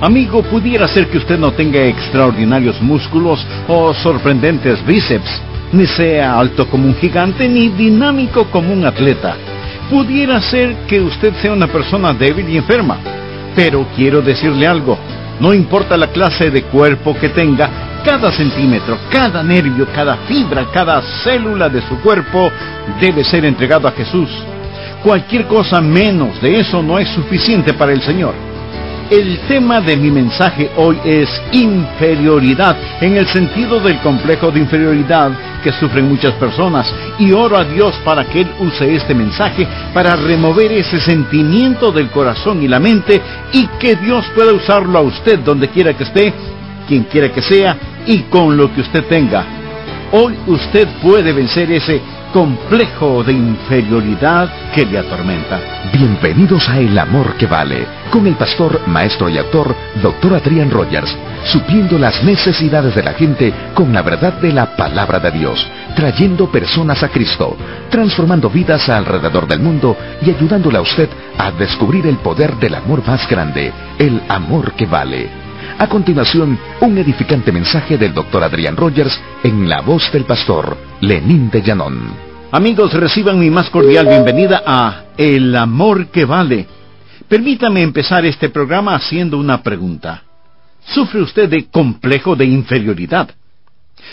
Amigo, pudiera ser que usted no tenga extraordinarios músculos o sorprendentes bíceps, ni sea alto como un gigante, ni dinámico como un atleta. Pudiera ser que usted sea una persona débil y enferma. Pero quiero decirle algo, no importa la clase de cuerpo que tenga, cada centímetro, cada nervio, cada fibra, cada célula de su cuerpo debe ser entregado a Jesús. Cualquier cosa menos de eso no es suficiente para el Señor. El tema de mi mensaje hoy es inferioridad, en el sentido del complejo de inferioridad que sufren muchas personas, y oro a Dios para que Él use este mensaje para remover ese sentimiento del corazón y la mente, y que Dios pueda usarlo a usted donde quiera que esté, quien quiera que sea, y con lo que usted tenga. Hoy usted puede vencer ese complejo de inferioridad que le atormenta. Bienvenidos a El Amor que Vale, con el pastor, maestro y autor, Dr. Adrian Rogers, supliendo las necesidades de la gente con la verdad de la palabra de Dios, trayendo personas a Cristo, transformando vidas alrededor del mundo y ayudándole a usted a descubrir el poder del amor más grande, el amor que vale. A continuación, un edificante mensaje del Dr. Adrian Rogers en la voz del pastor Lenín de Llanón. Amigos, reciban mi más cordial bienvenida a El Amor que Vale. Permítame empezar este programa haciendo una pregunta. ¿Sufre usted de complejo de inferioridad?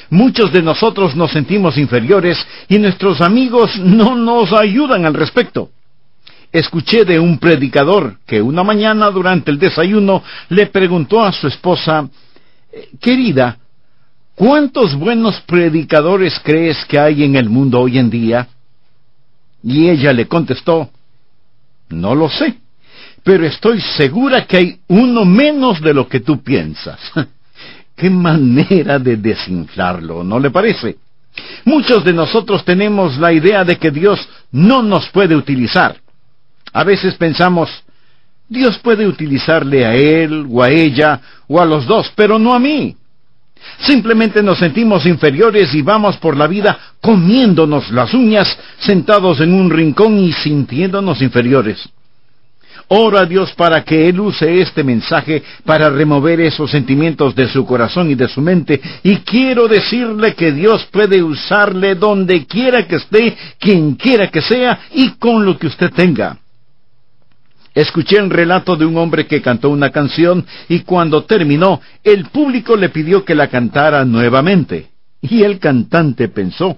Muchos de nosotros nos sentimos inferiores y nuestros amigos no nos ayudan al respecto. Escuché de un predicador que una mañana durante el desayuno le preguntó a su esposa: querida, ¿cuántos buenos predicadores crees que hay en el mundo hoy en día? Y ella le contestó: no lo sé, pero estoy segura que hay uno menos de lo que tú piensas. ¡Qué manera de desinflarlo! ¿No le parece? Muchos de nosotros tenemos la idea de que Dios no nos puede utilizar. A veces pensamos, Dios puede utilizarle a él, o a ella, o a los dos, pero no a mí. Simplemente nos sentimos inferiores y vamos por la vida comiéndonos las uñas, sentados en un rincón y sintiéndonos inferiores. Oro a Dios para que Él use este mensaje para remover esos sentimientos de su corazón y de su mente, y quiero decirle que Dios puede usarle donde quiera que esté, quien quiera que sea, y con lo que usted tenga. Escuché un relato de un hombre que cantó una canción y cuando terminó, el público le pidió que la cantara nuevamente. Y el cantante pensó: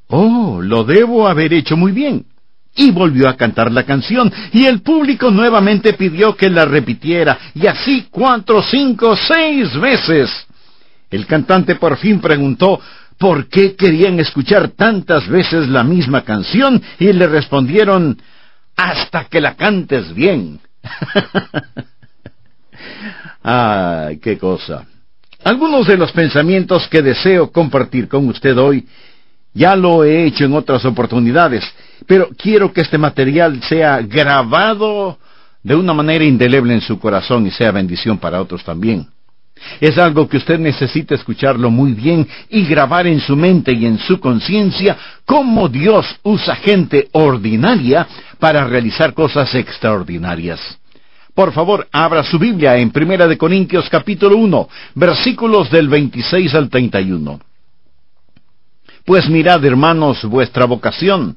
oh, lo debo haber hecho muy bien. Y volvió a cantar la canción, y el público nuevamente pidió que la repitiera, y así 4, 5, 6 veces. El cantante por fin preguntó por qué querían escuchar tantas veces la misma canción, y le respondieron: hasta que la cantes bien. ¡Ay, qué cosa! Algunos de los pensamientos que deseo compartir con usted hoy, ya lo he hecho en otras oportunidades, pero quiero que este material sea grabado de una manera indeleble en su corazón y sea bendición para otros también. Es algo que usted necesita escucharlo muy bien y grabar en su mente y en su conciencia cómo Dios usa gente ordinaria para realizar cosas extraordinarias. Por favor, abra su Biblia en 1 Corintios capítulo 1, versículos del 26 al 31. Pues mirad, hermanos, vuestra vocación,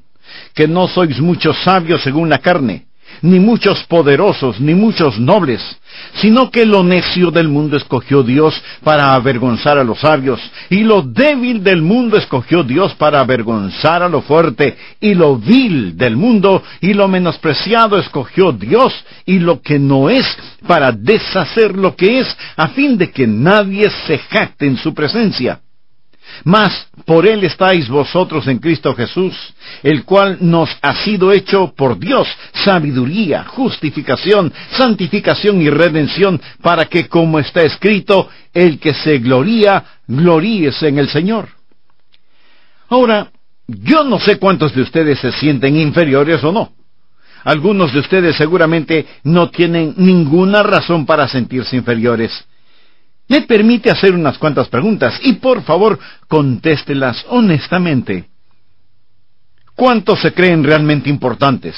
que no sois muchos sabios según la carne, ni muchos poderosos, ni muchos nobles, sino que lo necio del mundo escogió Dios para avergonzar a los sabios, y lo débil del mundo escogió Dios para avergonzar a lo fuerte, y lo vil del mundo y lo menospreciado escogió Dios, y lo que no es, para deshacer lo que es, a fin de que nadie se jacte en su presencia. Mas por Él estáis vosotros en Cristo Jesús, el cual nos ha sido hecho por Dios sabiduría, justificación, santificación y redención, para que, como está escrito, el que se gloría, gloríese en el Señor. Ahora, yo no sé cuántos de ustedes se sienten inferiores o no. Algunos de ustedes seguramente no tienen ninguna razón para sentirse inferiores. Me permite hacer unas cuantas preguntas, y por favor, contéstelas honestamente. ¿Cuántos se creen realmente importantes?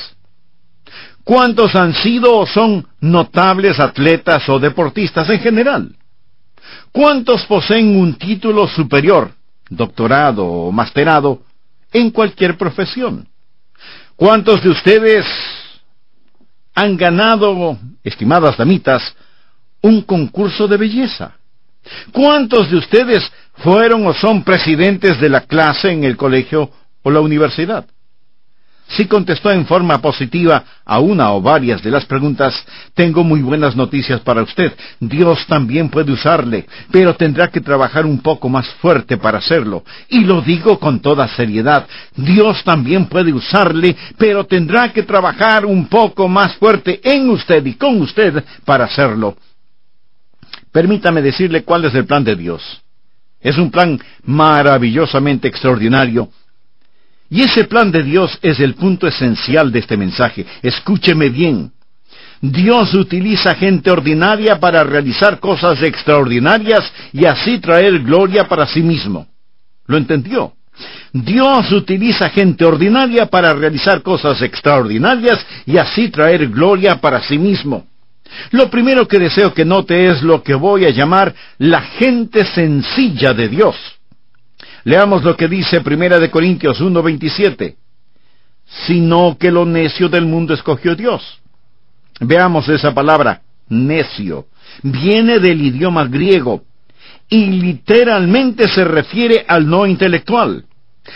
¿Cuántos han sido o son notables atletas o deportistas en general? ¿Cuántos poseen un título superior, doctorado o masterado, en cualquier profesión? ¿Cuántos de ustedes han ganado, estimadas damitas, un concurso de belleza? ¿Cuántos de ustedes fueron o son presidentes de la clase en el colegio o la universidad? Si contestó en forma positiva a una o varias de las preguntas, tengo muy buenas noticias para usted. Dios también puede usarle, pero tendrá que trabajar un poco más fuerte para hacerlo. Y lo digo con toda seriedad. Dios también puede usarle, pero tendrá que trabajar un poco más fuerte en usted y con usted para hacerlo. Permítame decirle cuál es el plan de Dios. Es un plan maravillosamente extraordinario. Y ese plan de Dios es el punto esencial de este mensaje. Escúcheme bien. Dios utiliza gente ordinaria para realizar cosas extraordinarias y así traer gloria para sí mismo. ¿Lo entendió? Dios utiliza gente ordinaria para realizar cosas extraordinarias y así traer gloria para sí mismo. Lo primero que deseo que note es lo que voy a llamar la gente sencilla de Dios. Leamos lo que dice 1 Corintios 1:27. Sino que lo necio del mundo escogió Dios. Veamos esa palabra, necio. Viene del idioma griego y literalmente se refiere al no intelectual,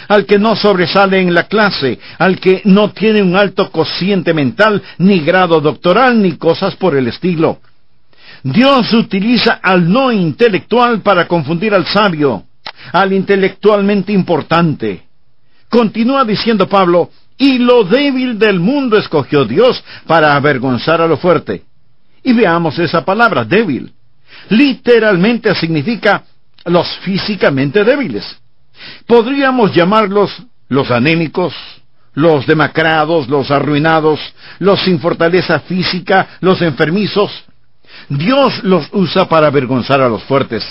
al que no sobresale en la clase, al que no tiene un alto cociente mental, ni grado doctoral, ni cosas por el estilo. Dios utiliza al no intelectual para confundir al sabio, al intelectualmente importante. Continúa diciendo Pablo, y lo débil del mundo escogió Dios para avergonzar a lo fuerte. Y veamos esa palabra, débil. Literalmente significa los físicamente débiles. Podríamos llamarlos los anémicos, los demacrados, los arruinados, los sin fortaleza física, los enfermizos. Dios los usa para avergonzar a los fuertes.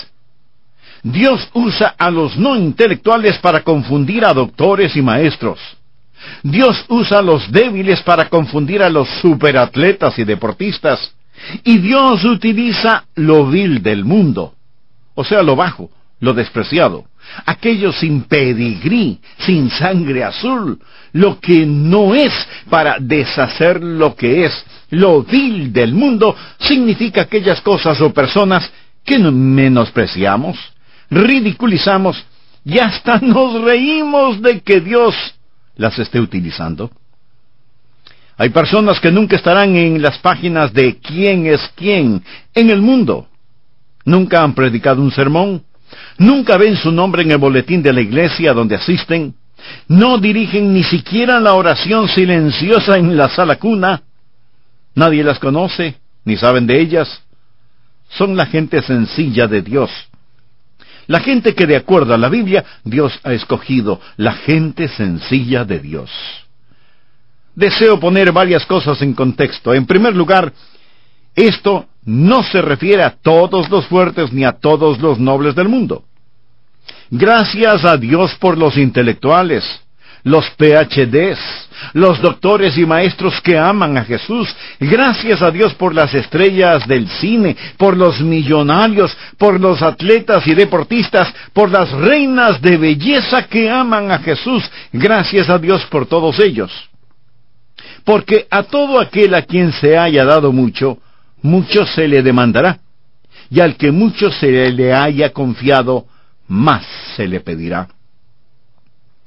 Dios usa a los no intelectuales para confundir a doctores y maestros. Dios usa a los débiles para confundir a los superatletas y deportistas. Y Dios utiliza lo vil del mundo, o sea, lo bajo, lo despreciado, aquello sin pedigrí, sin sangre azul, lo que no es, para deshacer lo que es. Lo vil del mundo significa aquellas cosas o personas que menospreciamos, ridiculizamos y hasta nos reímos de que Dios las esté utilizando. Hay personas que nunca estarán en las páginas de quién es quién en el mundo. Nunca han predicado un sermón, nunca ven su nombre en el boletín de la iglesia donde asisten, no dirigen ni siquiera la oración silenciosa en la sala cuna. Nadie las conoce, ni saben de ellas. Son la gente sencilla de Dios. La gente que de acuerdo a la Biblia, Dios ha escogido, la gente sencilla de Dios. Deseo poner varias cosas en contexto. En primer lugar, esto no se refiere a todos los fuertes ni a todos los nobles del mundo. Gracias a Dios por los intelectuales, los PhDs, los doctores y maestros que aman a Jesús. Gracias a Dios por las estrellas del cine, por los millonarios, por los atletas y deportistas, por las reinas de belleza que aman a Jesús. Gracias a Dios por todos ellos. Porque a todo aquel a quien se haya dado mucho, mucho se le demandará. Y al que mucho se le haya confiado, más se le pedirá.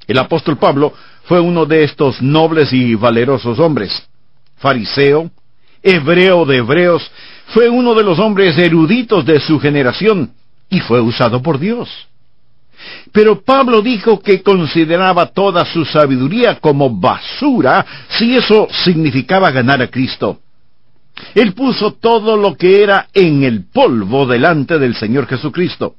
El apóstol Pablo fue uno de estos nobles y valerosos hombres. Fariseo, hebreo de hebreos, fue uno de los hombres eruditos de su generación, y fue usado por Dios. Pero Pablo dijo que consideraba toda su sabiduría como basura, si eso significaba ganar a Cristo. Él puso todo lo que era en el polvo delante del Señor Jesucristo.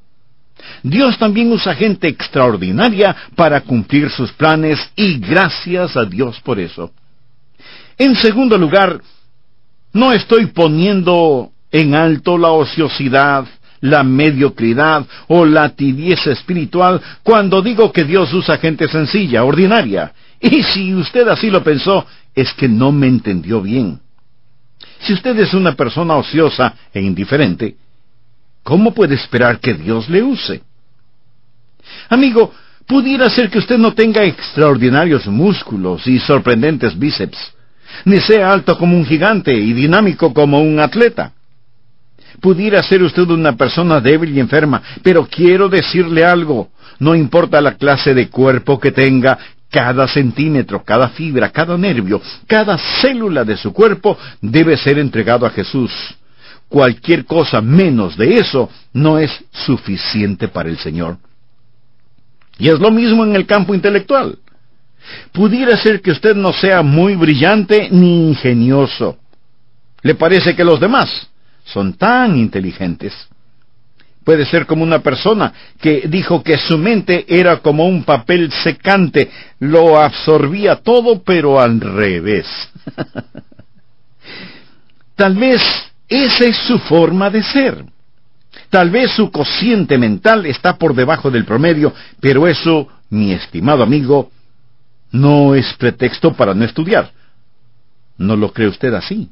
Dios también usa gente extraordinaria para cumplir sus planes, y gracias a Dios por eso. En segundo lugar, no estoy poniendo en alto la ociosidad, la mediocridad o la tibieza espiritual cuando digo que Dios usa gente sencilla, ordinaria. Y si usted así lo pensó, es que no me entendió bien. Si usted es una persona ociosa e indiferente, ¿cómo puede esperar que Dios le use? Amigo, pudiera ser que usted no tenga extraordinarios músculos y sorprendentes bíceps, ni sea alto como un gigante y dinámico como un atleta. Pudiera ser usted una persona débil y enferma, pero quiero decirle algo. No importa la clase de cuerpo que tenga, cada centímetro, cada fibra, cada nervio, cada célula de su cuerpo debe ser entregado a Jesús. Cualquier cosa menos de eso no es suficiente para el Señor. Y es lo mismo en el campo intelectual. Pudiera ser que usted no sea muy brillante ni ingenioso. ¿Le parece que los demás son tan inteligentes? Puede ser como una persona que dijo que su mente era como un papel secante, lo absorbía todo, pero al revés. Tal vez esa es su forma de ser. Tal vez su cociente mental está por debajo del promedio, pero eso, mi estimado amigo, no es pretexto para no estudiar. ¿No lo cree usted así?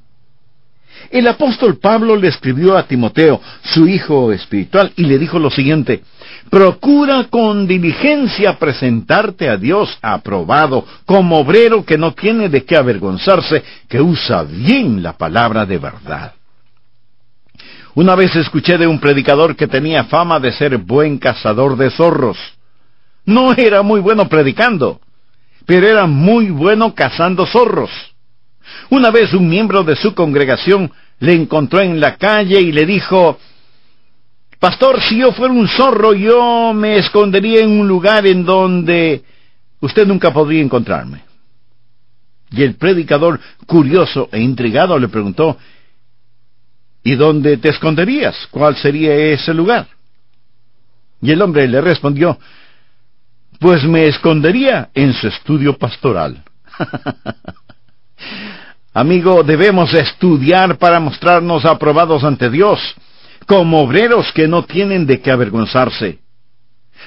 El apóstol Pablo le escribió a Timoteo, su hijo espiritual, y le dijo lo siguiente: procura con diligencia presentarte a Dios aprobado, como obrero que no tiene de qué avergonzarse, que usa bien la palabra de verdad. Una vez escuché de un predicador que tenía fama de ser buen cazador de zorros. No era muy bueno predicando, pero era muy bueno cazando zorros. Una vez un miembro de su congregación le encontró en la calle y le dijo: pastor, si yo fuera un zorro, yo me escondería en un lugar en donde usted nunca podría encontrarme. Y el predicador, curioso e intrigado, le preguntó: ¿y dónde te esconderías? ¿Cuál sería ese lugar? Y el hombre le respondió: pues me escondería en su estudio pastoral. Amigo, debemos estudiar para mostrarnos aprobados ante Dios, como obreros que no tienen de qué avergonzarse.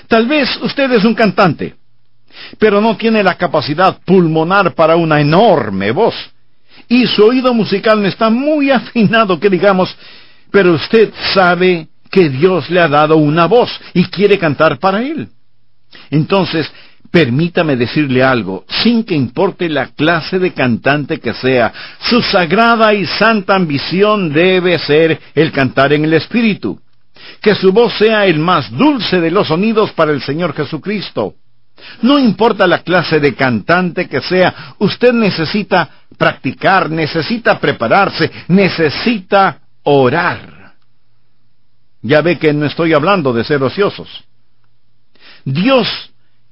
Tal vez usted es un cantante, pero no tiene la capacidad pulmonar para una enorme voz, y su oído musical no está muy afinado, que digamos, pero usted sabe que Dios le ha dado una voz y quiere cantar para Él. Entonces, permítame decirle algo, sin que importe la clase de cantante que sea, su sagrada y santa ambición debe ser el cantar en el Espíritu. Que su voz sea el más dulce de los sonidos para el Señor Jesucristo. No importa la clase de cantante que sea, usted necesita practicar, necesita prepararse, necesita orar. Ya ve que no estoy hablando de ser ociosos. Dios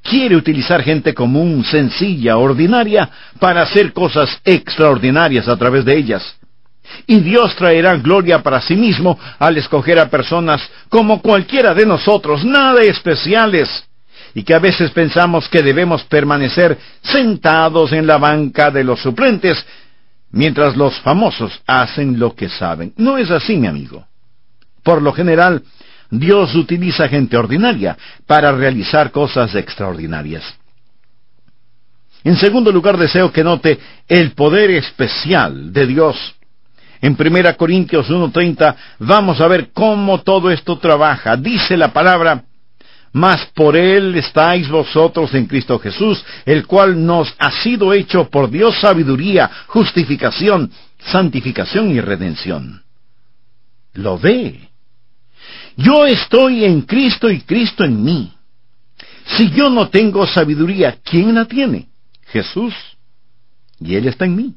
quiere utilizar gente común, sencilla, ordinaria, para hacer cosas extraordinarias a través de ellas. Y Dios traerá gloria para sí mismo al escoger a personas como cualquiera de nosotros, nada especiales, y que a veces pensamos que debemos permanecer sentados en la banca de los suplentes, mientras los famosos hacen lo que saben. No es así, mi amigo. Por lo general, Dios utiliza gente ordinaria para realizar cosas extraordinarias. En segundo lugar, deseo que note el poder especial de Dios. En 1 Corintios 1:30 vamos a ver cómo todo esto trabaja. Dice la palabra: mas por Él estáis vosotros en Cristo Jesús, el cual nos ha sido hecho por Dios sabiduría, justificación, santificación y redención. ¿Lo ve? Yo estoy en Cristo y Cristo en mí. Si yo no tengo sabiduría, ¿quién la tiene? Jesús. Y Él está en mí.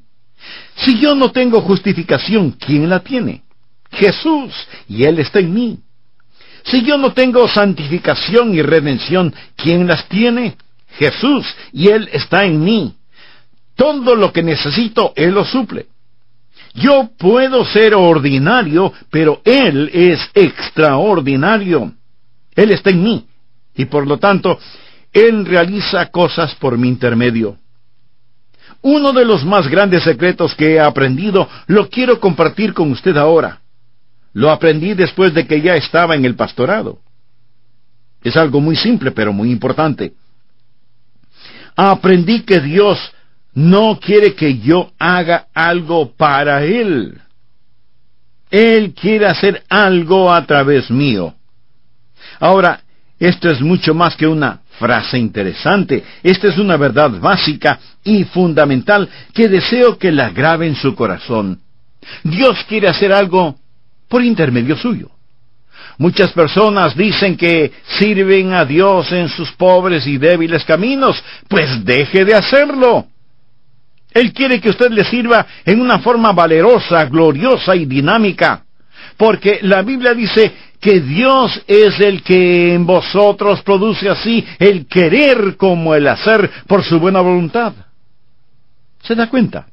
Si yo no tengo justificación, ¿quién la tiene? Jesús. Y Él está en mí. Si yo no tengo santificación y redención, ¿quién las tiene? Jesús. Y Él está en mí. Todo lo que necesito, Él lo suple. Yo puedo ser ordinario, pero Él es extraordinario. Él está en mí, y por lo tanto, Él realiza cosas por mi intermedio. Uno de los más grandes secretos que he aprendido, lo quiero compartir con usted ahora. Lo aprendí después de que ya estaba en el pastorado. Es algo muy simple, pero muy importante. Aprendí que Dios no quiere que yo haga algo para Él. Él quiere hacer algo a través mío. Ahora, esto es mucho más que una frase interesante. Esta es una verdad básica y fundamental que deseo que la grabe en su corazón. Dios quiere hacer algo por intermedio suyo. Muchas personas dicen que sirven a Dios en sus pobres y débiles caminos. Pues deje de hacerlo. Él quiere que usted le sirva en una forma valerosa, gloriosa y dinámica. Porque la Biblia dice que Dios es el que en vosotros produce así el querer como el hacer por su buena voluntad. ¿Se da cuenta?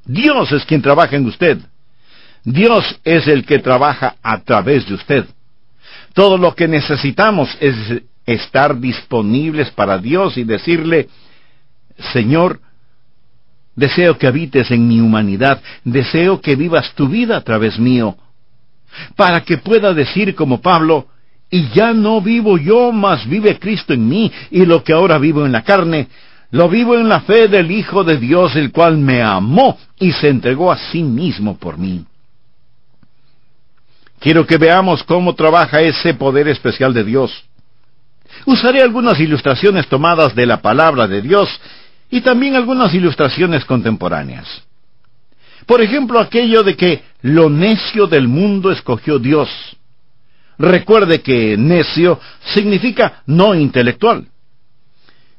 Dios es quien trabaja en usted. Dios es el que trabaja a través de usted. Todo lo que necesitamos es estar disponibles para Dios y decirle: Señor, deseo que habites en mi humanidad, deseo que vivas tu vida a través mío, para que pueda decir como Pablo: y ya no vivo yo, mas vive Cristo en mí, y lo que ahora vivo en la carne, lo vivo en la fe del Hijo de Dios, el cual me amó y se entregó a sí mismo por mí. Quiero que veamos cómo trabaja ese poder especial de Dios. Usaré algunas ilustraciones tomadas de la palabra de Dios y también algunas ilustraciones contemporáneas. Por ejemplo, aquello de que lo necio del mundo escogió Dios. Recuerde que necio significa no intelectual.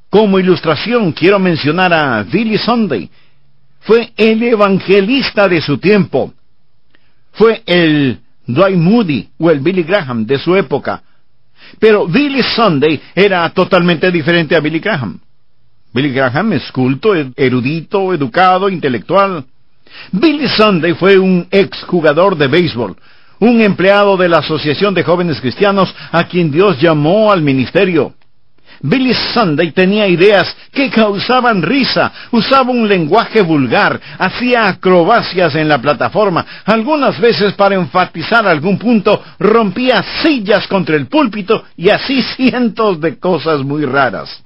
Como ilustración quiero mencionar a Billy Sunday. Fue el evangelista de su tiempo. Fue el Dwight Moody o el Billy Graham de su época. Pero Billy Sunday era totalmente diferente a Billy Graham. Billy Graham es culto, erudito, educado, intelectual. Billy Sunday fue un exjugador de béisbol, un empleado de la Asociación de Jóvenes Cristianos a quien Dios llamó al ministerio. Billy Sunday tenía ideas que causaban risa, usaba un lenguaje vulgar, hacía acrobacias en la plataforma, algunas veces para enfatizar algún punto, rompía sillas contra el púlpito y así cientos de cosas muy raras.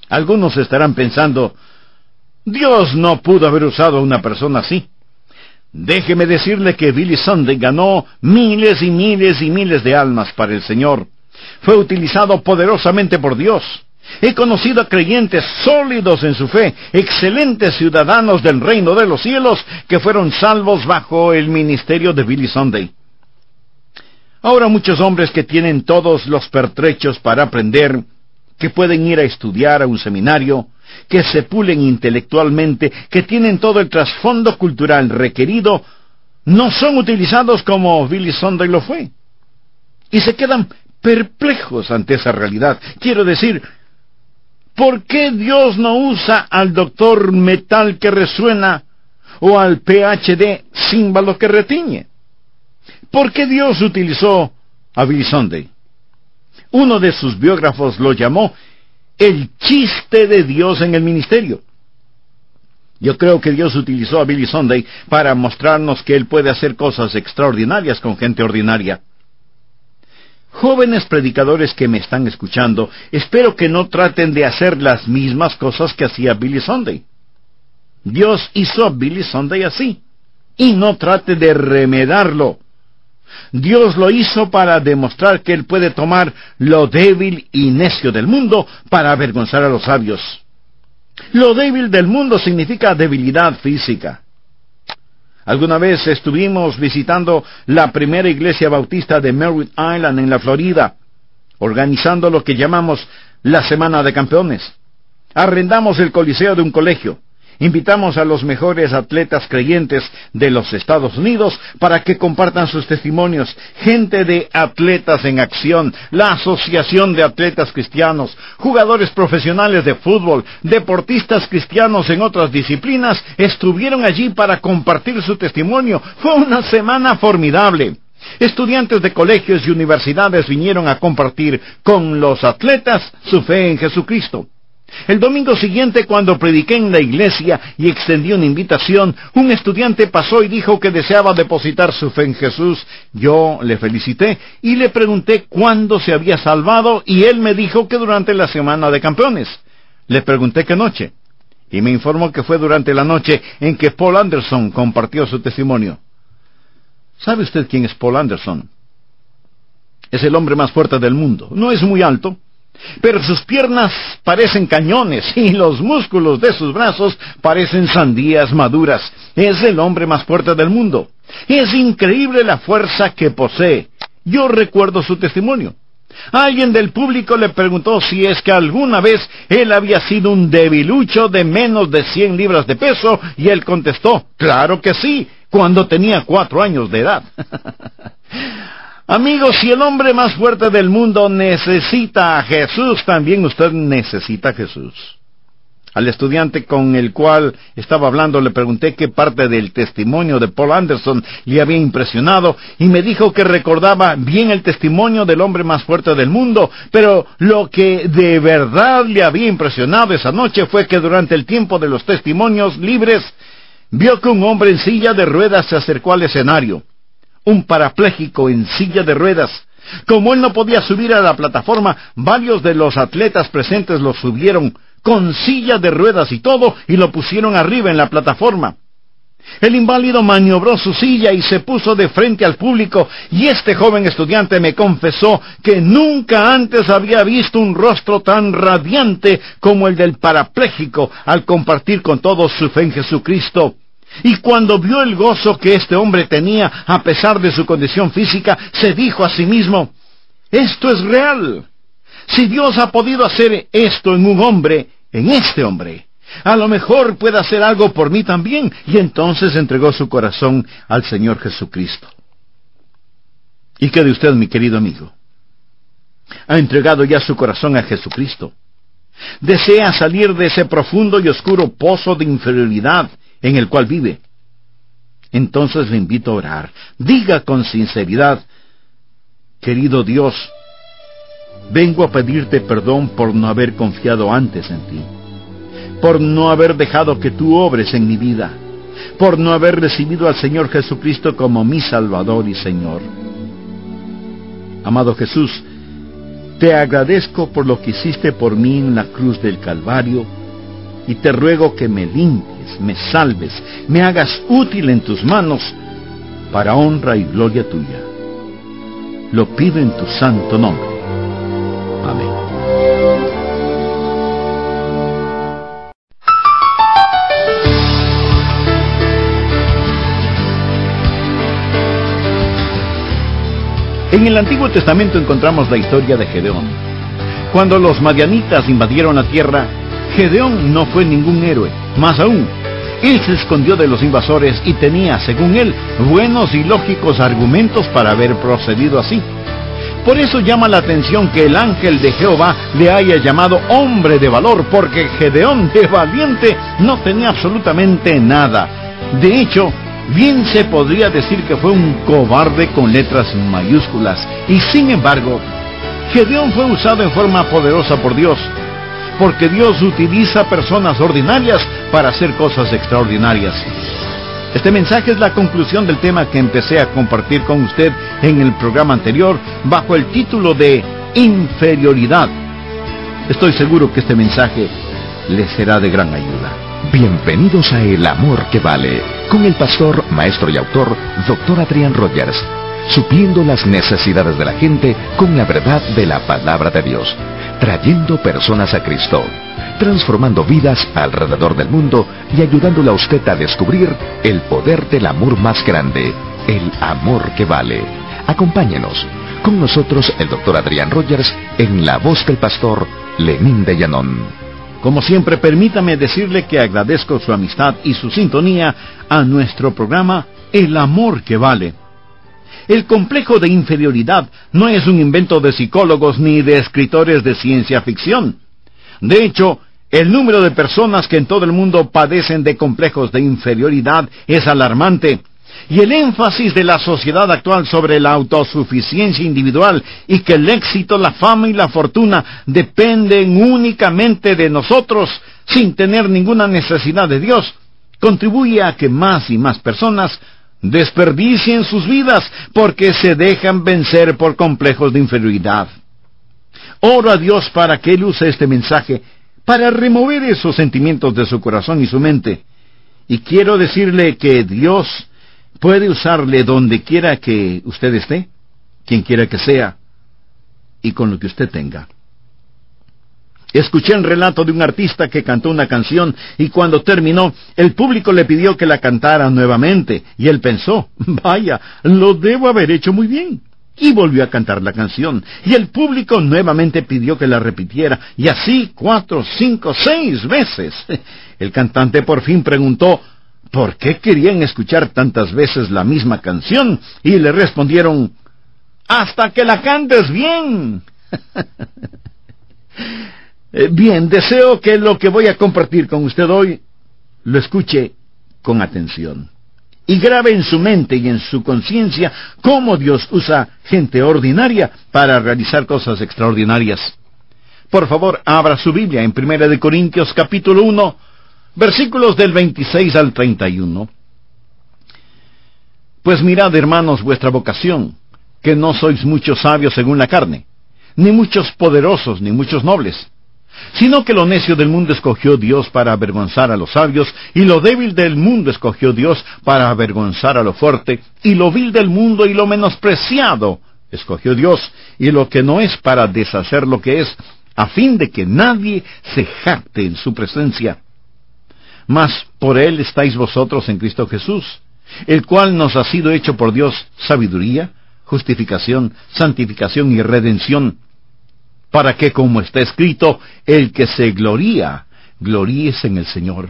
Algunos estarán pensando: Dios no pudo haber usado a una persona así. Déjeme decirle que Billy Sunday ganó miles y miles y miles de almas para el Señor. Fue utilizado poderosamente por Dios. He conocido a creyentes sólidos en su fe, excelentes ciudadanos del reino de los cielos, que fueron salvos bajo el ministerio de Billy Sunday. Ahora muchos hombres que tienen todos los pertrechos para aprender, que pueden ir a estudiar a un seminario, que se pulen intelectualmente, que tienen todo el trasfondo cultural requerido, no son utilizados como Billy Sunday lo fue. Y se quedan perplejos ante esa realidad. Quiero decir, ¿por qué Dios no usa al doctor metal que resuena o al PhD címbalo que retiñe? ¿Por qué Dios utilizó a Billy Sunday? Uno de sus biógrafos lo llamó el chiste de Dios en el ministerio. Yo creo que Dios utilizó a Billy Sunday para mostrarnos que Él puede hacer cosas extraordinarias con gente ordinaria. Jóvenes predicadores que me están escuchando, espero que no traten de hacer las mismas cosas que hacía Billy Sunday. Dios hizo a Billy Sunday así, y no trate de remedarlo. Dios lo hizo para demostrar que Él puede tomar lo débil y necio del mundo para avergonzar a los sabios. Lo débil del mundo significa debilidad física. Alguna vez estuvimos visitando la primera iglesia bautista de Merritt Island en la Florida, organizando lo que llamamos la Semana de Campeones. Arrendamos el coliseo de un colegio. Invitamos a los mejores atletas creyentes de los Estados Unidos para que compartan sus testimonios. Gente de Atletas en Acción, la Asociación de Atletas Cristianos, jugadores profesionales de fútbol, deportistas cristianos en otras disciplinas, estuvieron allí para compartir su testimonio. Fue una semana formidable. Estudiantes de colegios y universidades vinieron a compartir con los atletas su fe en Jesucristo. El domingo siguiente, cuando prediqué en la iglesia y extendí una invitación, un estudiante pasó y dijo que deseaba depositar su fe en Jesús. Yo le felicité y le pregunté cuándo se había salvado, y él me dijo que durante la Semana de Campeones. Le pregunté qué noche, y me informó que fue durante la noche en que Paul Anderson compartió su testimonio. ¿Sabe usted quién es Paul Anderson? Es el hombre más fuerte del mundo. No es muy alto, pero sus piernas parecen cañones y los músculos de sus brazos parecen sandías maduras. Es el hombre más fuerte del mundo. Es increíble la fuerza que posee. Yo recuerdo su testimonio. Alguien del público le preguntó si es que alguna vez él había sido un debilucho de menos de 100 libras de peso, y él contestó, claro que sí, cuando tenía 4 años de edad. Amigos, si el hombre más fuerte del mundo necesita a Jesús, también usted necesita a Jesús. Al estudiante con el cual estaba hablando le pregunté qué parte del testimonio de Paul Anderson le había impresionado, y me dijo que recordaba bien el testimonio del hombre más fuerte del mundo, pero lo que de verdad le había impresionado esa noche fue que durante el tiempo de los testimonios libres, vio que un hombre en silla de ruedas se acercó al escenario. Un parapléjico en silla de ruedas. Como él no podía subir a la plataforma, varios de los atletas presentes lo subieron con silla de ruedas y todo, y lo pusieron arriba en la plataforma. El inválido maniobró su silla y se puso de frente al público, y este joven estudiante me confesó que nunca antes había visto un rostro tan radiante como el del parapléjico al compartir con todos su fe en Jesucristo. Y cuando vio el gozo que este hombre tenía a pesar de su condición física, se dijo a sí mismo, esto es real. Si Dios ha podido hacer esto en un hombre, en este hombre, a lo mejor puede hacer algo por mí también. Y entonces entregó su corazón al Señor Jesucristo. ¿Y qué de usted, mi querido amigo? ¿Ha entregado ya su corazón a Jesucristo? ¿Desea salir de ese profundo y oscuro pozo de inferioridad en el cual vive? Entonces le invito a orar. Diga con sinceridad, querido Dios, vengo a pedirte perdón por no haber confiado antes en ti, por no haber dejado que tú obres en mi vida, por no haber recibido al Señor Jesucristo como mi Salvador y Señor. Amado Jesús, te agradezco por lo que hiciste por mí en la cruz del Calvario, y te ruego que me limpies, me salves, me hagas útil en tus manos, para honra y gloria tuya. Lo pido en tu santo nombre. Amén. En el Antiguo Testamento encontramos la historia de Gedeón. Cuando los madianitas invadieron la tierra, Gedeón no fue ningún héroe. Más aún, él se escondió de los invasores y tenía, según él, buenos y lógicos argumentos para haber procedido así. Por eso llama la atención que el ángel de Jehová le haya llamado hombre de valor, porque Gedeón de valiente no tenía absolutamente nada. De hecho, bien se podría decir que fue un cobarde con letras mayúsculas. Y sin embargo, Gedeón fue usado en forma poderosa por Dios, porque Dios utiliza personas ordinarias para hacer cosas extraordinarias. Este mensaje es la conclusión del tema que empecé a compartir con usted en el programa anterior, bajo el título de Inferioridad. Estoy seguro que este mensaje le será de gran ayuda. Bienvenidos a El Amor que Vale, con el pastor, maestro y autor, Dr. Adrián Rogers, supliendo las necesidades de la gente con la verdad de la palabra de Dios, trayendo personas a Cristo, transformando vidas alrededor del mundo y ayudándole a usted a descubrir el poder del amor más grande, el amor que vale. Acompáñenos. Con nosotros el Dr. Adrián Rogers en la voz del pastor Lenín de Llanón. Como siempre, permítame decirle que agradezco su amistad y su sintonía a nuestro programa El Amor que Vale. El complejo de inferioridad no es un invento de psicólogos ni de escritores de ciencia ficción. De hecho, el número de personas que en todo el mundo padecen de complejos de inferioridad es alarmante. Y el énfasis de la sociedad actual sobre la autosuficiencia individual y que el éxito, la fama y la fortuna dependen únicamente de nosotros sin tener ninguna necesidad de Dios, contribuye a que más y más personas desperdicien sus vidas porque se dejan vencer por complejos de inferioridad. Oro a Dios para que Él use este mensaje para remover esos sentimientos de su corazón y su mente. Y quiero decirle que Dios puede usarle donde quiera que usted esté, quien quiera que sea, y con lo que usted tenga. Escuché el relato de un artista que cantó una canción y cuando terminó, el público le pidió que la cantara nuevamente, y él pensó, vaya, lo debo haber hecho muy bien. Y volvió a cantar la canción, y el público nuevamente pidió que la repitiera, y así 4, 5, 6 veces. El cantante por fin preguntó, ¿por qué querían escuchar tantas veces la misma canción? Y le respondieron, ¡hasta que la cantes bien! Bien, deseo que lo que voy a compartir con usted hoy lo escuche con atención. Y grabe en su mente y en su conciencia cómo Dios usa gente ordinaria para realizar cosas extraordinarias. Por favor, abra su Biblia en 1 Corintios capítulo 1, versículos del 26 al 31. Pues mirad, hermanos, vuestra vocación, que no sois muchos sabios según la carne, ni muchos poderosos, ni muchos nobles, sino que lo necio del mundo escogió Dios para avergonzar a los sabios, y lo débil del mundo escogió Dios para avergonzar a lo fuerte, y lo vil del mundo y lo menospreciado escogió Dios, y lo que no es para deshacer lo que es, a fin de que nadie se jacte en su presencia. Mas por él estáis vosotros en Cristo Jesús, el cual nos ha sido hecho por Dios sabiduría, justificación, santificación y redención, para que, como está escrito, el que se gloría, gloríese en el Señor.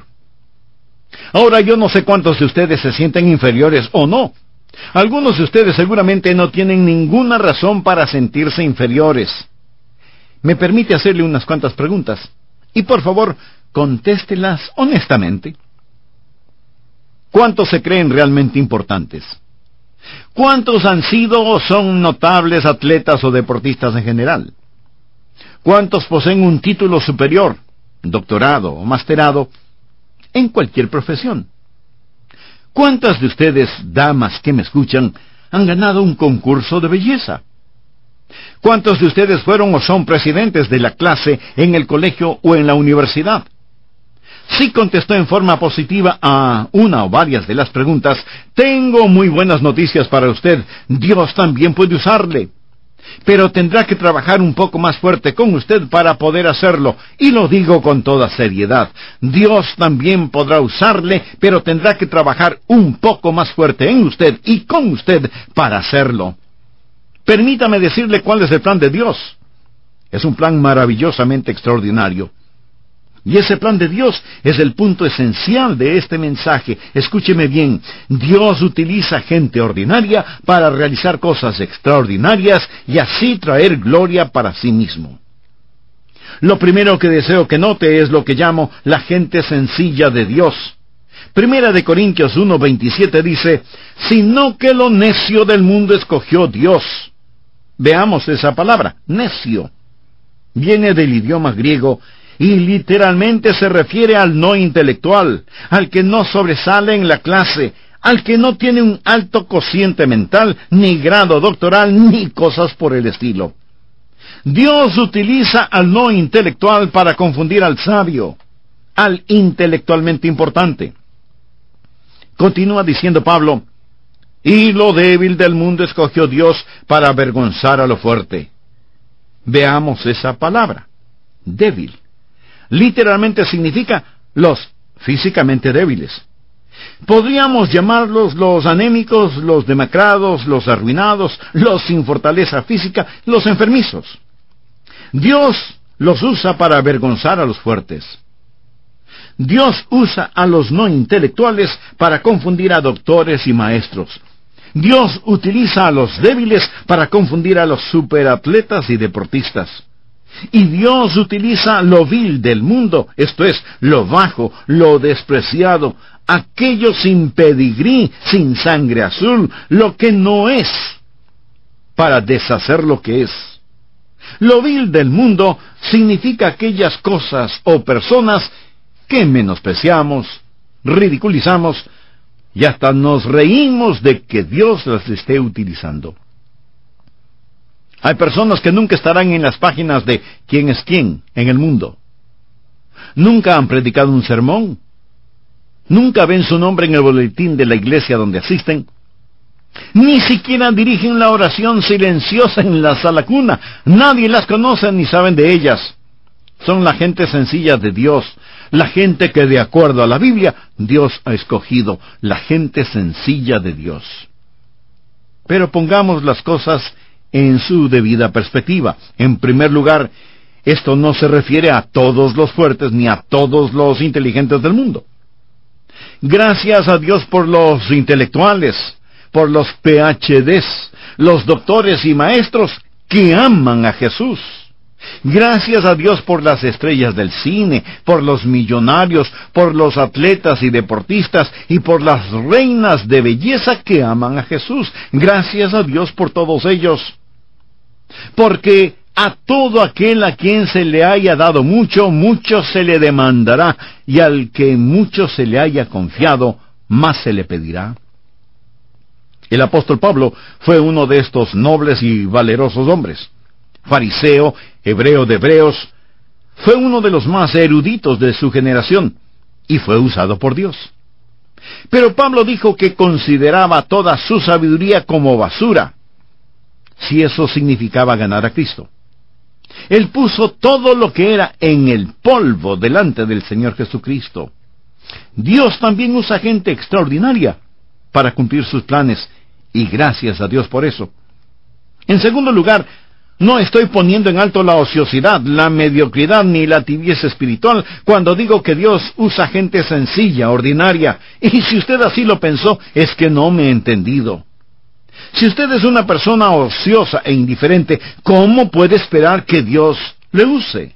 Ahora, yo no sé cuántos de ustedes se sienten inferiores o no. Algunos de ustedes seguramente no tienen ninguna razón para sentirse inferiores. Me permite hacerle unas cuantas preguntas, y por favor, contéstelas honestamente. ¿Cuántos se creen realmente importantes? ¿Cuántos han sido o son notables atletas o deportistas en general? ¿Cuántos poseen un título superior, doctorado o masterado, en cualquier profesión? ¿Cuántas de ustedes, damas que me escuchan, han ganado un concurso de belleza? ¿Cuántos de ustedes fueron o son presidentes de la clase en el colegio o en la universidad? Si contestó en forma positiva a una o varias de las preguntas, tengo muy buenas noticias para usted. Dios también puede usarle. Pero tendrá que trabajar un poco más fuerte con usted para poder hacerlo, y lo digo con toda seriedad. Dios también podrá usarle, pero tendrá que trabajar un poco más fuerte en usted y con usted para hacerlo. Permítame decirle cuál es el plan de Dios. Es un plan maravillosamente extraordinario. Y ese plan de Dios es el punto esencial de este mensaje. Escúcheme bien, Dios utiliza gente ordinaria para realizar cosas extraordinarias y así traer gloria para sí mismo. Lo primero que deseo que note es lo que llamo la gente sencilla de Dios. 1 Corintios 1:27 dice, sino que lo necio del mundo escogió Dios. Veamos esa palabra, necio. Viene del idioma griego y literalmente se refiere al no intelectual, al que no sobresale en la clase, al que no tiene un alto cociente mental, ni grado doctoral, ni cosas por el estilo. Dios utiliza al no intelectual para confundir al sabio, al intelectualmente importante. Continúa diciendo Pablo, y lo débil del mundo escogió Dios para avergonzar a lo fuerte. Veamos esa palabra, débil. Literalmente significa los físicamente débiles. Podríamos llamarlos los anémicos, los demacrados, los arruinados, los sin fortaleza física, los enfermizos. Dios los usa para avergonzar a los fuertes. Dios usa a los no intelectuales para confundir a doctores y maestros. Dios utiliza a los débiles para confundir a los superatletas y deportistas. Y Dios utiliza lo vil del mundo, esto es, lo bajo, lo despreciado, aquello sin pedigrí, sin sangre azul, lo que no es, para deshacer lo que es. Lo vil del mundo significa aquellas cosas o personas que menospreciamos, ridiculizamos y hasta nos reímos de que Dios las esté utilizando. Hay personas que nunca estarán en las páginas de quién es quién en el mundo. Nunca han predicado un sermón. Nunca ven su nombre en el boletín de la iglesia donde asisten. Ni siquiera dirigen la oración silenciosa en la sala cuna. Nadie las conoce ni saben de ellas. Son la gente sencilla de Dios, la gente que de acuerdo a la Biblia, Dios ha escogido, la gente sencilla de Dios. Pero pongamos las cosas en su debida perspectiva. En primer lugar, esto no se refiere a todos los fuertes ni a todos los inteligentes del mundo. Gracias a Dios por los intelectuales, por los PhDs, los doctores y maestros que aman a Jesús. Gracias a Dios por las estrellas del cine, por los millonarios, por los atletas y deportistas y por las reinas de belleza que aman a Jesús. Gracias a Dios por todos ellos. Porque a todo aquel a quien se le haya dado mucho, mucho se le demandará, y al que mucho se le haya confiado, más se le pedirá. El apóstol Pablo fue uno de estos nobles y valerosos hombres. Fariseo, hebreo de hebreos, fue uno de los más eruditos de su generación, y fue usado por Dios. Pero Pablo dijo que consideraba toda su sabiduría como basura, si eso significaba ganar a Cristo. Él puso todo lo que era en el polvo delante del Señor Jesucristo. Dios también usa gente extraordinaria para cumplir sus planes, y gracias a Dios por eso. En segundo lugar, no estoy poniendo en alto la ociosidad, la mediocridad ni la tibieza espiritual cuando digo que Dios usa gente sencilla, ordinaria. Y si usted así lo pensó, es que no me ha entendido. Si usted es una persona ociosa e indiferente, ¿cómo puede esperar que Dios le use?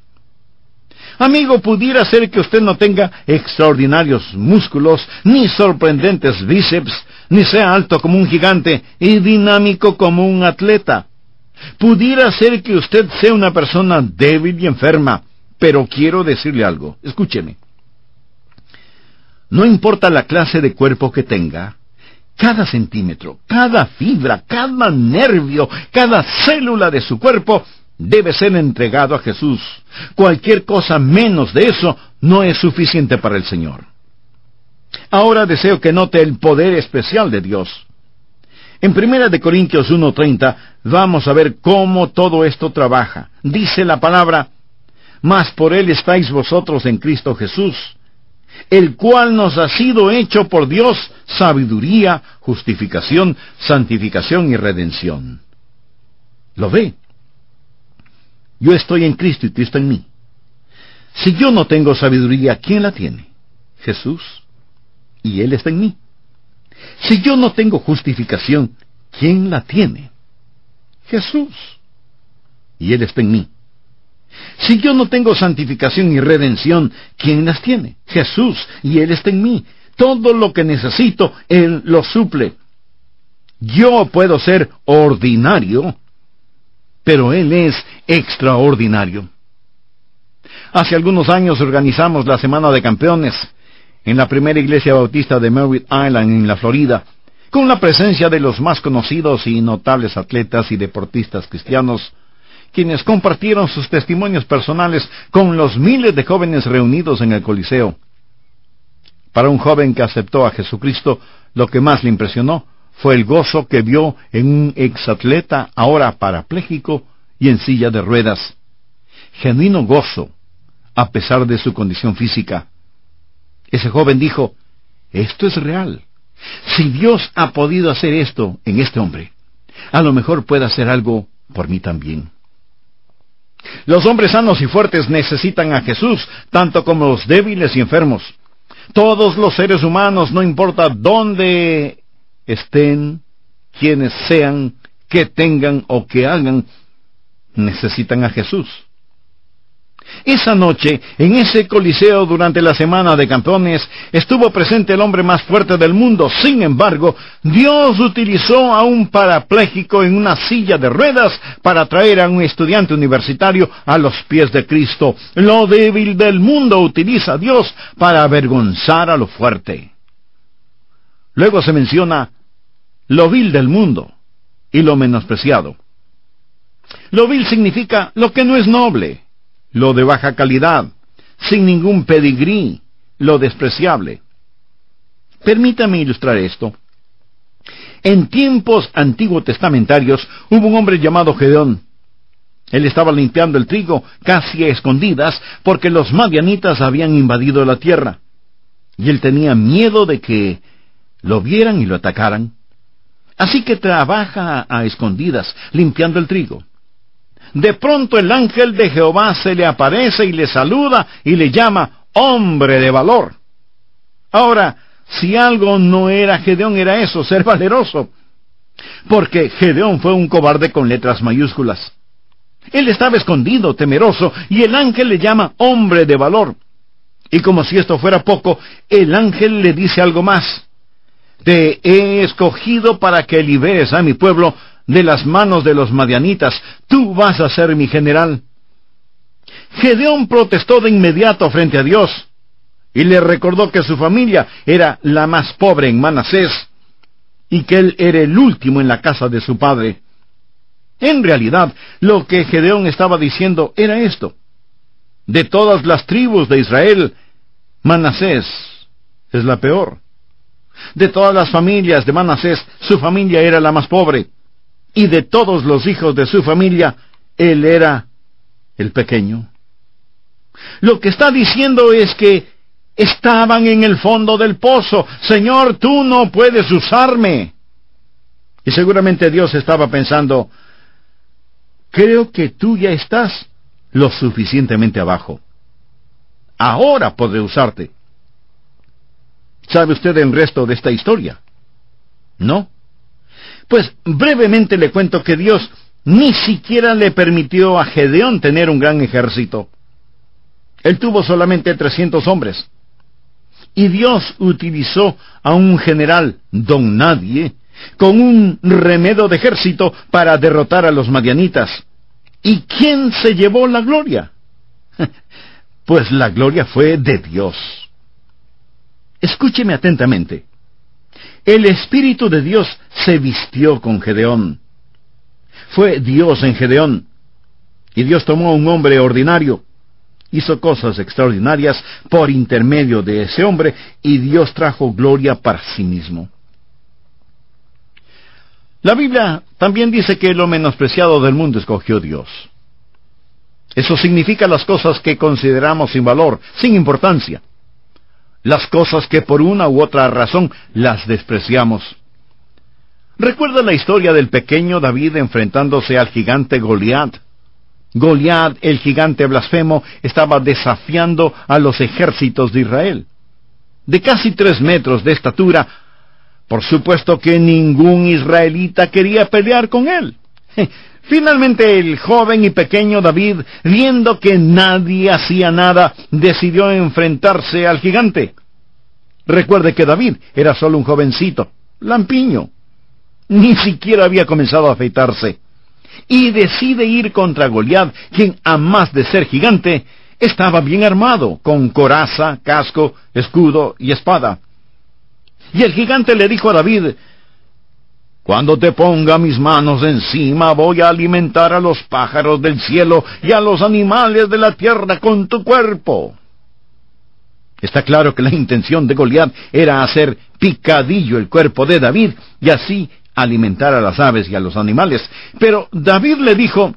Amigo, pudiera ser que usted no tenga extraordinarios músculos, ni sorprendentes bíceps, ni sea alto como un gigante y dinámico como un atleta. Pudiera ser que usted sea una persona débil y enferma, pero quiero decirle algo. Escúcheme. No importa la clase de cuerpo que tenga, cada centímetro, cada fibra, cada nervio, cada célula de su cuerpo debe ser entregado a Jesús. Cualquier cosa menos de eso no es suficiente para el Señor. Ahora deseo que note el poder especial de Dios. En 1 Corintios 1:30 vamos a ver cómo todo esto trabaja. Dice la palabra: mas por Él estáis vosotros en Cristo Jesús, el cual nos ha sido hecho por Dios sabiduría, justificación, santificación y redención. ¿Lo ve? Yo estoy en Cristo y Cristo en mí. Si yo no tengo sabiduría, ¿quién la tiene? Jesús. Y Él está en mí. Si yo no tengo justificación, ¿quién la tiene? Jesús. Y Él está en mí. Si yo no tengo santificación y redención, ¿quién las tiene? Jesús. Y Él está en mí. Todo lo que necesito, Él lo suple. Yo puedo ser ordinario, pero Él es extraordinario. Hace algunos años organizamos la Semana de Campeones en la primera iglesia bautista de Merritt Island, en la Florida, con la presencia de los más conocidos y notables atletas y deportistas cristianos, quienes compartieron sus testimonios personales con los miles de jóvenes reunidos en el Coliseo. Para un joven que aceptó a Jesucristo, lo que más le impresionó fue el gozo que vio en un exatleta ahora parapléjico y en silla de ruedas. Genuino gozo, a pesar de su condición física. Ese joven dijo: esto es real. Si Dios ha podido hacer esto en este hombre, a lo mejor puede hacer algo por mí también. Los hombres sanos y fuertes necesitan a Jesús, tanto como los débiles y enfermos. Todos los seres humanos, no importa dónde estén, quienes sean, qué tengan o qué hagan, necesitan a Jesús. Esa noche, en ese coliseo durante la Semana de Campeones, estuvo presente el hombre más fuerte del mundo. Sin embargo, Dios utilizó a un parapléjico en una silla de ruedas para traer a un estudiante universitario a los pies de Cristo. Lo débil del mundo utiliza a Dios para avergonzar a lo fuerte. Luego se menciona lo vil del mundo y lo menospreciado. Lo vil significa lo que no es noble, lo de baja calidad, sin ningún pedigrí, lo despreciable. Permítame ilustrar esto. En tiempos antiguos testamentarios hubo un hombre llamado Gedeón. Él estaba limpiando el trigo casi a escondidas porque los madianitas habían invadido la tierra. Y él tenía miedo de que lo vieran y lo atacaran. Así que trabaja a escondidas, limpiando el trigo. De pronto el ángel de Jehová se le aparece y le saluda y le llama hombre de valor. Ahora, si algo no era Gedeón, era eso, ser valeroso. Porque Gedeón fue un cobarde con letras mayúsculas. Él estaba escondido, temeroso, y el ángel le llama hombre de valor. Y como si esto fuera poco, el ángel le dice algo más. Te he escogido para que liberes a mi pueblo de las manos de los madianitas. Tú vas a ser mi general. Gedeón protestó de inmediato frente a Dios y le recordó que su familia era la más pobre en Manasés y que él era el último en la casa de su padre. En realidad, lo que Gedeón estaba diciendo era esto. De todas las tribus de Israel, Manasés es la peor. De todas las familias de Manasés, su familia era la más pobre. Y de todos los hijos de su familia, él era el pequeño. Lo que está diciendo es que estaban en el fondo del pozo. Señor, tú no puedes usarme. Y seguramente Dios estaba pensando, creo que tú ya estás lo suficientemente abajo. Ahora podré usarte. ¿Sabe usted el resto de esta historia? ¿No? Pues brevemente le cuento que Dios ni siquiera le permitió a Gedeón tener un gran ejército. Él tuvo solamente 300 hombres. Y Dios utilizó a un general don nadie con un remedo de ejército para derrotar a los madianitas. ¿Y quién se llevó la gloria? Pues la gloria fue de Dios. Escúcheme atentamente. El Espíritu de Dios se vistió con Gedeón. Fue Dios en Gedeón. Y Dios tomó a un hombre ordinario. Hizo cosas extraordinarias por intermedio de ese hombre, y Dios trajo gloria para sí mismo. La Biblia también dice que lo menospreciado del mundo escogió Dios. Eso significa las cosas que consideramos sin valor, sin importancia. Las cosas que por una u otra razón las despreciamos. ¿Recuerda la historia del pequeño David enfrentándose al gigante Goliat? Goliat, el gigante blasfemo, estaba desafiando a los ejércitos de Israel. De casi 3 metros de estatura, por supuesto que ningún israelita quería pelear con él. Finalmente el joven y pequeño David, viendo que nadie hacía nada, decidió enfrentarse al gigante. Recuerde que David era solo un jovencito, lampiño. Ni siquiera había comenzado a afeitarse. Y decide ir contra Goliat, quien, a más de ser gigante, estaba bien armado, con coraza, casco, escudo y espada. Y el gigante le dijo a David, cuando te ponga mis manos encima, voy a alimentar a los pájaros del cielo y a los animales de la tierra con tu cuerpo. Está claro que la intención de Goliat era hacer picadillo el cuerpo de David y así alimentar a las aves y a los animales. Pero David le dijo,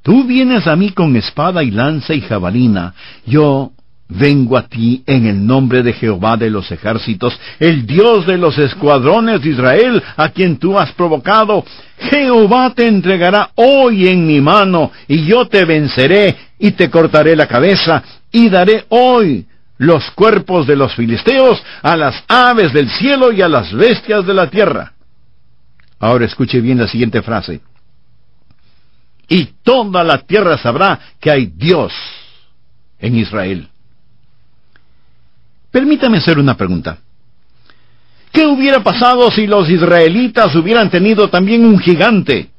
tú vienes a mí con espada y lanza y jabalina. Yo vengo a ti en el nombre de Jehová de los ejércitos, el Dios de los escuadrones de Israel, a quien tú has provocado. Jehová te entregará hoy en mi mano, y yo te venceré, y te cortaré la cabeza, y daré hoy los cuerpos de los filisteos a las aves del cielo y a las bestias de la tierra. Ahora escuche bien la siguiente frase. Y toda la tierra sabrá que hay Dios en Israel. Permítame hacer una pregunta. ¿Qué hubiera pasado si los israelitas hubieran tenido también un gigante,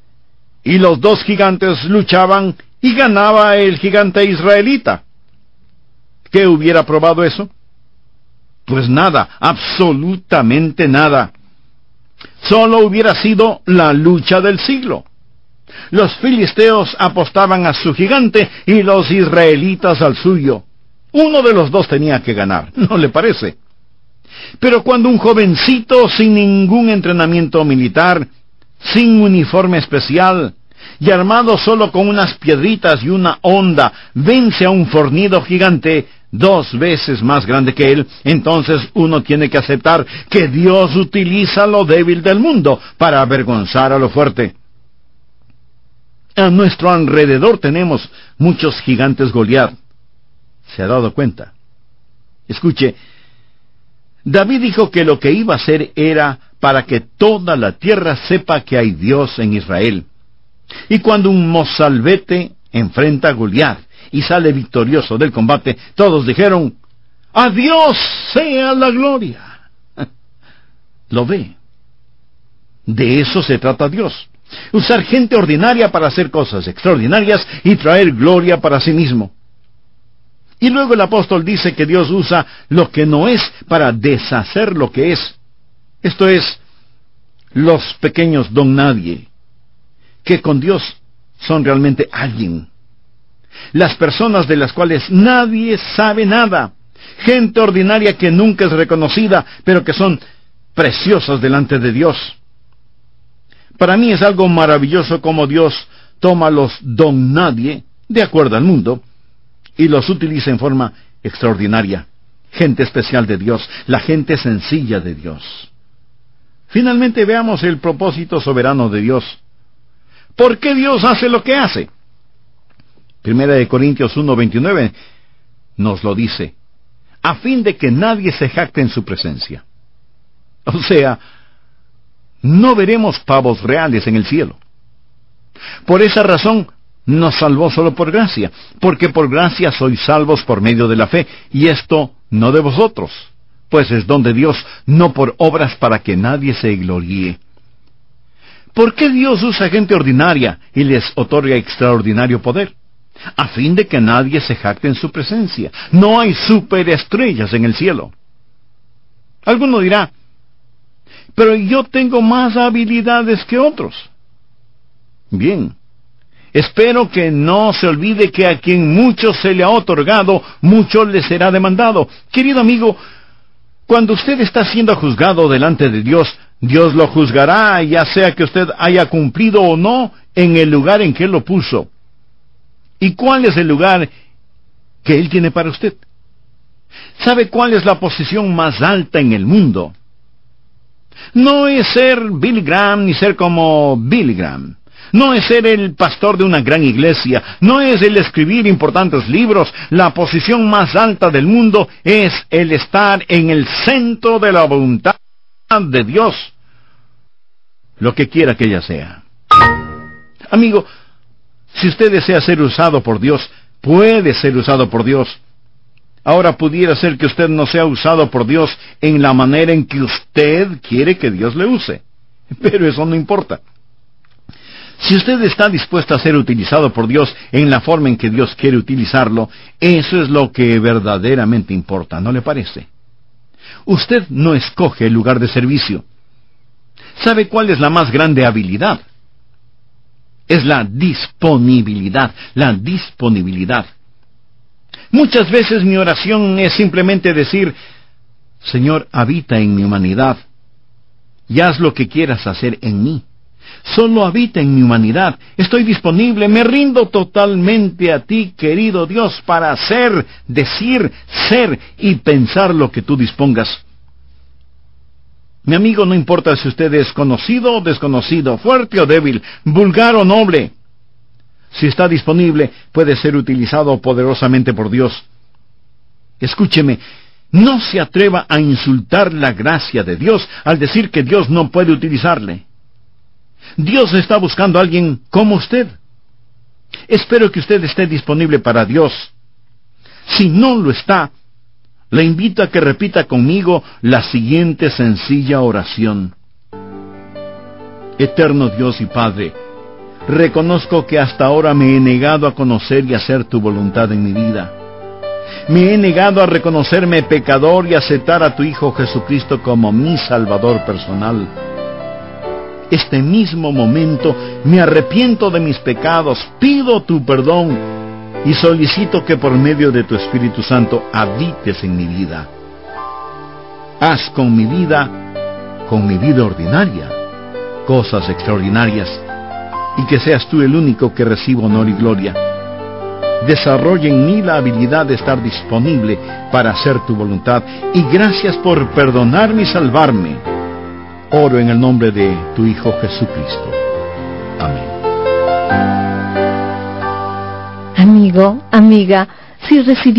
y los dos gigantes luchaban y ganaba el gigante israelita? ¿Qué hubiera probado eso? Pues nada, absolutamente nada. Solo hubiera sido la lucha del siglo. Los filisteos apostaban a su gigante y los israelitas al suyo. Uno de los dos tenía que ganar, ¿no le parece? Pero cuando un jovencito sin ningún entrenamiento militar, sin uniforme especial, y armado solo con unas piedritas y una honda, vence a un fornido gigante 2 veces más grande que él, entonces uno tiene que aceptar que Dios utiliza lo débil del mundo para avergonzar a lo fuerte. A nuestro alrededor tenemos muchos gigantes Goliat. ¿Se ha dado cuenta? Escuche, David dijo que lo que iba a hacer era para que toda la tierra sepa que hay Dios en Israel. Y cuando un mozalbete enfrenta a Goliat y sale victorioso del combate, todos dijeron: ¡A Dios sea la gloria! ¿Lo ve? De eso se trata Dios. Usar gente ordinaria para hacer cosas extraordinarias y traer gloria para sí mismo. Y luego el apóstol dice que Dios usa lo que no es para deshacer lo que es. Esto es, los pequeños don nadie, que con Dios son realmente alguien. Las personas de las cuales nadie sabe nada. Gente ordinaria que nunca es reconocida, pero que son preciosas delante de Dios. Para mí es algo maravilloso cómo Dios toma los don nadie, de acuerdo al mundo, y los utiliza en forma extraordinaria. Gente especial de Dios, la gente sencilla de Dios. Finalmente veamos el propósito soberano de Dios. ¿Por qué Dios hace lo que hace? 1 Corintios 1:29 nos lo dice: a fin de que nadie se jacte en su presencia. O sea, no veremos pavos reales en el cielo. Por esa razón, nos salvó solo por gracia, porque por gracia sois salvos por medio de la fe, y esto no de vosotros, pues es don de Dios, no por obras para que nadie se gloríe. ¿Por qué Dios usa gente ordinaria y les otorga extraordinario poder? A fin de que nadie se jacte en su presencia. No hay superestrellas en el cielo. Alguno dirá: pero yo tengo más habilidades que otros. Bien, espero que no se olvide que a quien mucho se le ha otorgado, mucho le será demandado. Querido amigo, cuando usted está siendo juzgado delante de Dios, Dios lo juzgará, ya sea que usted haya cumplido o no en el lugar en que Él lo puso. ¿Y cuál es el lugar que Él tiene para usted? ¿Sabe cuál es la posición más alta en el mundo? No es ser Billy Graham ni ser como Billy Graham. No es ser el pastor de una gran iglesia. No es el escribir importantes libros. La posición más alta del mundo es el estar en el centro de la voluntad de Dios, lo que quiera que ella sea. Amigo, si usted desea ser usado por Dios, puede ser usado por Dios. Ahora pudiera ser que usted no sea usado por Dios en la manera en que usted quiere que Dios le use, pero eso no importa. Si usted está dispuesto a ser utilizado por Dios en la forma en que Dios quiere utilizarlo, eso es lo que verdaderamente importa, ¿no le parece? Usted no escoge el lugar de servicio. ¿Sabe cuál es la más grande habilidad? Es la disponibilidad, la disponibilidad. Muchas veces mi oración es simplemente decir: Señor, habita en mi humanidad, y haz lo que quieras hacer en mí. Solo habita en mi humanidad. Estoy disponible, me rindo totalmente a ti, querido Dios, para hacer, decir, ser y pensar lo que tú dispongas. Mi amigo, no importa si usted es conocido o desconocido, fuerte o débil, vulgar o noble. Si está disponible, puede ser utilizado poderosamente por Dios. Escúcheme, no se atreva a insultar la gracia de Dios al decir que Dios no puede utilizarle. Dios está buscando a alguien como usted. Espero que usted esté disponible para Dios. Si no lo está, le invito a que repita conmigo la siguiente sencilla oración. Eterno Dios y Padre, reconozco que hasta ahora me he negado a conocer y hacer tu voluntad en mi vida. Me he negado a reconocerme pecador y aceptar a tu Hijo Jesucristo como mi Salvador personal. Este mismo momento me arrepiento de mis pecados, pido tu perdón y solicito que por medio de tu Espíritu Santo habites en mi vida. Haz con mi vida ordinaria, cosas extraordinarias, y que seas tú el único que reciba honor y gloria. Desarrolla en mí la habilidad de estar disponible para hacer tu voluntad, y gracias por perdonarme y salvarme. Oro en el nombre de tu Hijo Jesucristo. Amén. Amigo, amiga, si recibí